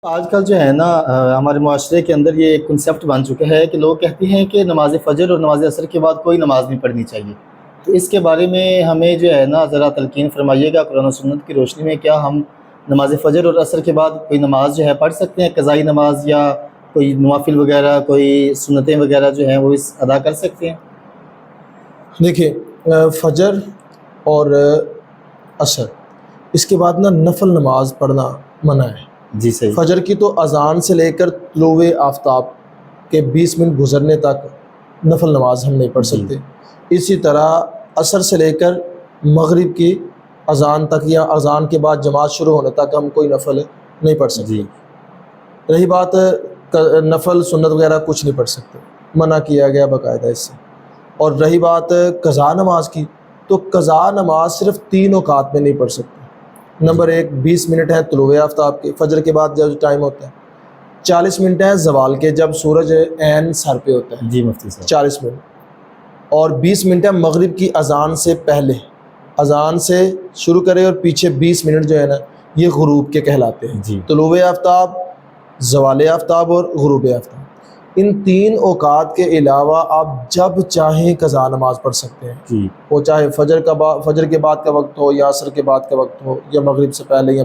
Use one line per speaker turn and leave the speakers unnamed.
آج کل جو ہے نا ہمارے معاشرے کے اندر یہ ایک کنسیپٹ بن چکا ہے کہ لوگ کہتے ہیں کہ نماز فجر اور نماز عصر کے بعد کوئی نماز نہیں پڑھنی چاہیے. تو اس کے بارے میں ہمیں جو ہے نا ذرا تلقین فرمائیے گا قرآن و سنت کی روشنی میں. کیا ہم نماز فجر اور عصر کے بعد کوئی نماز جو ہے پڑھ سکتے ہیں, قضائی نماز یا کوئی نوافل وغیرہ, کوئی سنتیں وغیرہ جو ہیں وہ ادا کر سکتے ہیں؟
دیکھیے فجر اور عصر اس کے بعد نا نفل نماز پڑھنا منع ہے.
جی صحیح.
فجر کی تو اذان سے لے کر طلوع آفتاب کے 20 منٹ گزرنے تک نفل نماز ہم نہیں پڑھ سکتے. اسی طرح عصر سے لے کر مغرب کی اذان تک یا اذان کے بعد جماعت شروع ہونے تک ہم کوئی نفل نہیں پڑھ سکتے. رہی بات نفل سنت وغیرہ کچھ نہیں پڑھ سکتے, منع کیا گیا باقاعدہ اس سے. اور رہی بات قضا نماز کی, تو قضا نماز صرف 3 اوقات میں نہیں پڑھ سکتے. نمبر 1 20 منٹ ہے طلوع آفتاب کے, فجر کے بعد جب ٹائم ہوتا ہے. 40 منٹ ہے زوال کے, جب سورج عین سر پہ ہوتا ہے.
جی مفتی صاحب.
40 منٹ. اور 20 منٹ ہے مغرب کی اذان سے پہلے, اذان سے شروع کرے اور پیچھے 20 منٹ جو ہے نا یہ غروب کے کہلاتے ہیں.
جی.
طلوع آفتاب, زوال آفتاب اور غروب آفتاب. ان 3 اوقات کے علاوہ آپ جب چاہیں قضا نماز پڑھ سکتے ہیں.
جی.
وہ چاہے فجر کے بعد کا وقت ہو یا عصر کے بعد کا وقت ہو یا مغرب سے پہلے یا